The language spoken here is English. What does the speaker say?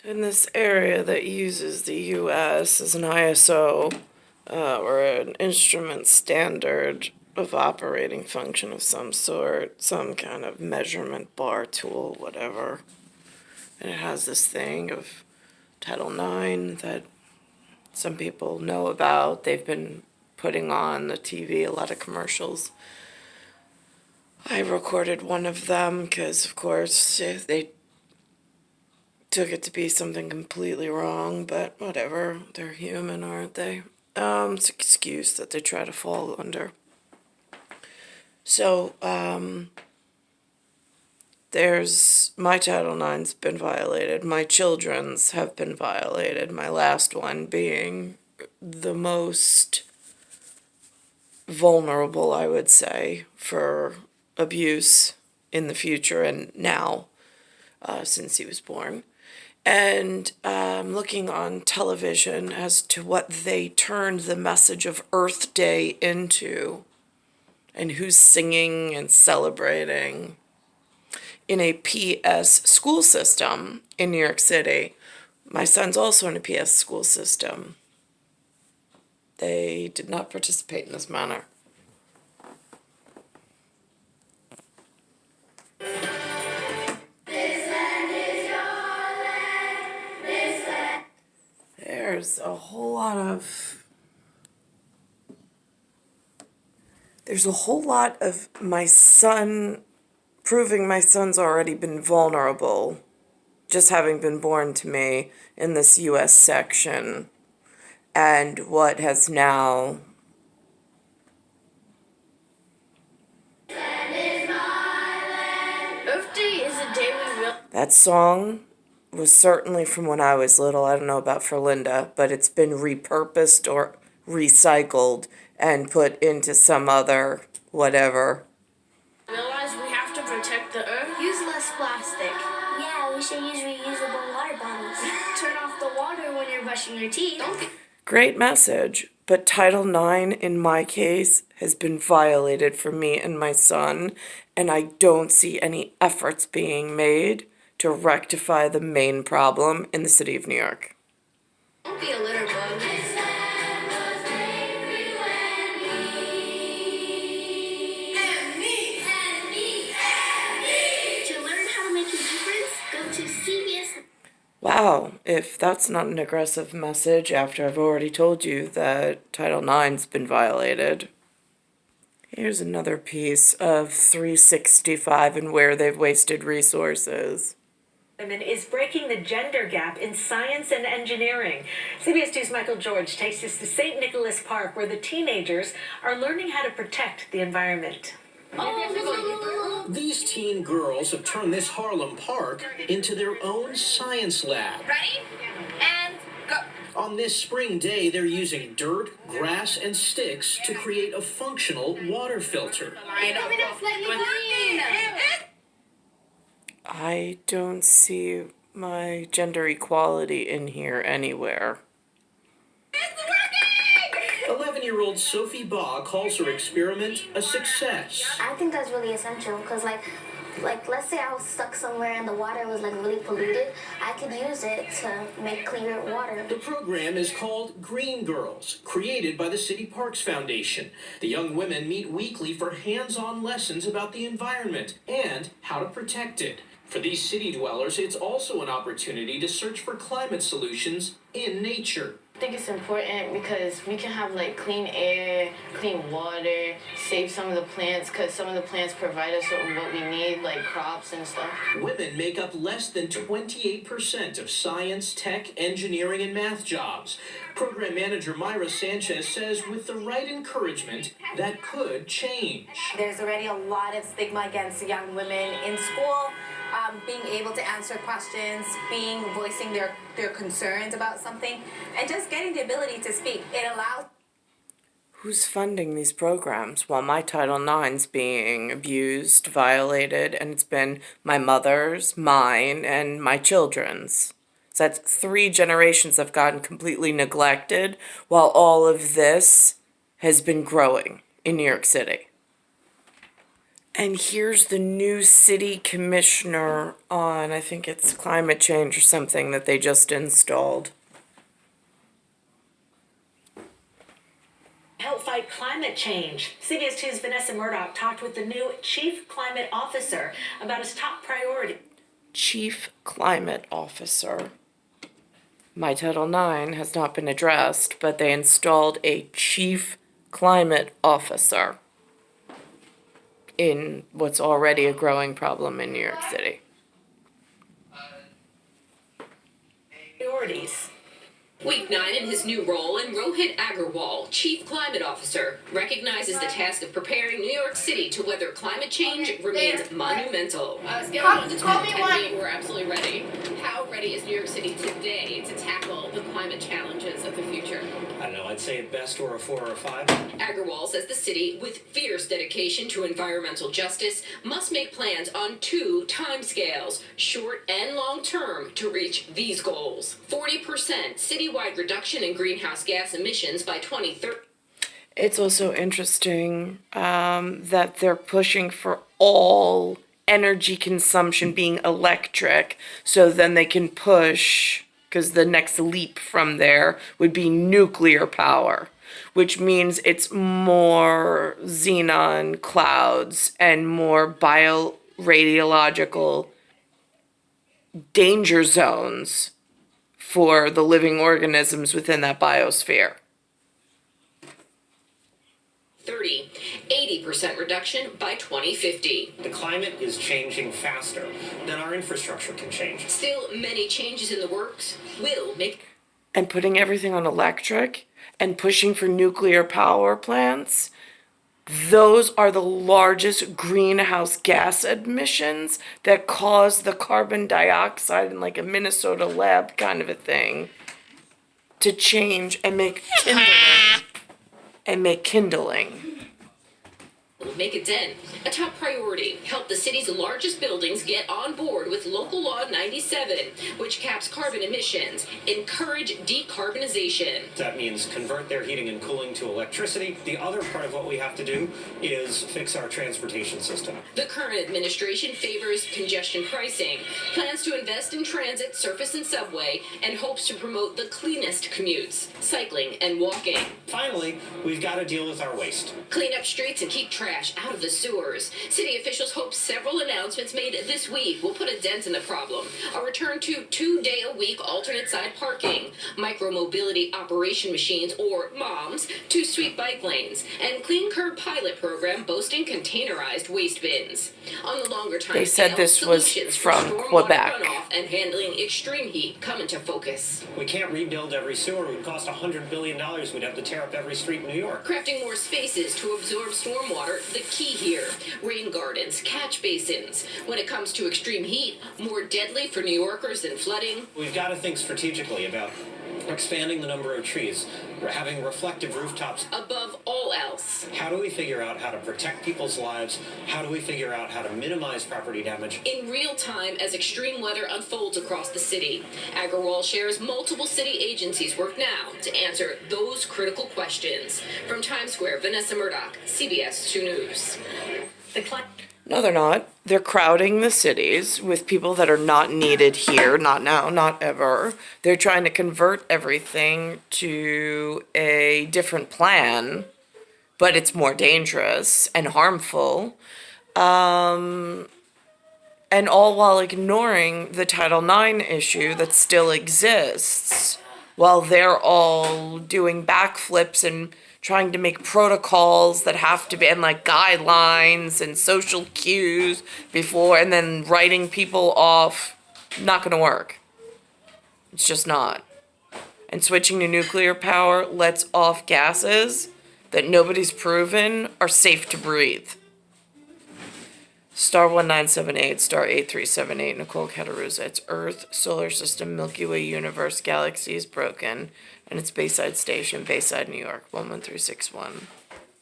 In this area that uses the U.S. as an ISO, or an instrument standard of operating function of some sort, some kind of measurement bar tool, whatever. And it has this thing of Title IX that some people know about. They've been putting on the TV a lot of commercials. I recorded one of them because, of course, they took it to be something completely wrong, but whatever. They're human, aren't they? It's an excuse that they try to fall under. So, there's my Title IX's been violated. My children's have been violated. My last one being the most vulnerable, I would say, for abuse in the future and now, since he was born. And looking on television as to what they turned the message of Earthday into and who's singing and celebrating in a PS school system in New York City. My son's also in a PS school system. They did not participate in this manner. There's a whole lot of my son, proving my son's already been vulnerable, just having been born to me in this U.S. section, and what has now Earthday is a day we will. that song was certainly from when I was little. I don't know about for Linda, but it's been repurposed or recycled and put into some other whatever. Realize we have to protect the earth. Use less plastic. Yeah, we should use reusable water bottles. Turn off the water when you're brushing your teeth. Great message, but Title IX in my case has been violated for me and my son, and I don't see any efforts being made to rectify the main problem in the city of New York. Don't be a litter bug. To learn how to make a difference, go to CBS. Wow, if that's not an aggressive message after I've already told you that Title IX's been violated. Here's another piece of 365 and where they've wasted resources. Is breaking the gender gap in science and engineering. CBS 2's Michael George takes us to St. Nicholas Park, where the teenagers are learning how to protect the environment. These teen girls have turned this Harlem park into their own science lab. Ready? And go. On this spring day, they're using dirt, grass, and sticks to create a functional water filter. I don't see my gender equality in here anywhere. 11-year-old Sophie Baugh calls her experiment a success. I think that's really essential because, like let's say I was stuck somewhere and the water was like really polluted. I could use it to make cleaner water. The program is called Green Girls, created by the City Parks Foundation. The young women meet weekly for hands-on lessons about the environment and how to protect it. For these city dwellers, it's also an opportunity to search for climate solutions in nature. I think it's important because we can have like clean air, clean water, save some of the plants because some of the plants provide us with what we need, like crops and stuff. Women make up less than 28% of science, tech, engineering, and math jobs. Program manager Myra Sanchez says with the right encouragement, that could change. There's already a lot of stigma against young women in school. Being able to answer questions, voicing their concerns about something, and just getting the ability to speak. It allows. Who's funding these programs while my Title IX's being abused, violated, and it's been my mother's, mine, and my children's? So that's 3 generations have gotten completely neglected while all of this has been growing in New York City. And here's the new city commissioner on, I think it's climate change or something that they just installed. Help fight climate change. CBS 2's Vanessa Murdoch talked with the new Chief Climate Officer about his top priority. Chief Climate Officer. My Title IX has not been addressed, but they installed a Chief Climate Officer in what's already a growing problem in New York City. Priorities. Week 9 in his new role, and Rohit Agarwal, Chief Climate Officer, recognizes the task of preparing New York City to weather climate change remains monumental. Scale of 1 to 10, 10 being we're absolutely ready. How ready is New York City today to tackle the climate challenges of the future? I don't know, I'd say at best we're a 4 or a 5. Agarwal says the city, with fierce dedication to environmental justice, must make plans on 2 timescales, short and long term, to reach these goals. 40% citywide reduction in greenhouse gas emissions by 2030. It's also interesting that they're pushing for all energy consumption being electric, so then they can push, because the next leap from there would be nuclear power, which means it's more xenon clouds and more bioradiological danger zones for the living organisms within that biosphere. 80% reduction by 2050. The climate is changing faster than our infrastructure can change. Still, many changes in the works will make. And putting everything on electric and pushing for nuclear power plants, those are the largest greenhouse gas emissions that cause the carbon dioxide in like a Minnesota lab kind of a thing to change and make kindling. Make a dent. A top priority, help the city's largest buildings get on board with Local Law 97, which caps carbon emissions, encourage decarbonization. That means convert their heating and cooling to electricity. The other part of what we have to do is fix our transportation system. The current administration favors congestion pricing, plans to invest in transit, surface and subway, and hopes to promote the cleanest commutes, cycling and walking. Finally, we've got to deal with our waste. Clean up streets and keep trash out of the sewers. City officials hope several announcements made this week will put a dent in the problem. A return to 2-day-a-week alternate side parking, micro-mobility operation machines, or MOMs, to sweep bike lanes, and clean curb pilot program boasting containerized waste bins. On the longer time They said scale, this was solutions from for stormwater Quebec. runoff and handling extreme heat come into focus. We can't rebuild every sewer. It would cost $100 billion. We'd have to tear up every street in New York. Crafting more spaces to absorb stormwater, the key here. Rain gardens, catch basins. When it comes to extreme heat, more deadly for New Yorkers than flooding. We've got to think strategically about expanding the number of trees. We're having reflective rooftops. Above all else, How do we figure out how to protect people's lives? How do we figure out how to minimize property damage? in real time as extreme weather unfolds across the city, Agarwal shares multiple city agencies work now to answer those critical questions. From Times Square, Vanessa Murdoch, CBS 2 News. No, they're not. They're crowding the cities with people that are not needed here, not now, not ever. They're trying to convert everything to a different plan, but it's more dangerous and harmful. And all while ignoring the Title IX issue that still exists, while they're all doing backflips and trying to make protocols that have to be, and like guidelines and social cues before, and then writing people off. Not gonna work. It's just not. And switching to nuclear power lets off gases that nobody's proven are safe to breathe. Star 1978, star 8378, Nicole Cattaruzza. It's Earth, solar system, Milky Way universe, galaxies broken, and it's Bayside Station, Bayside, New York, 11361.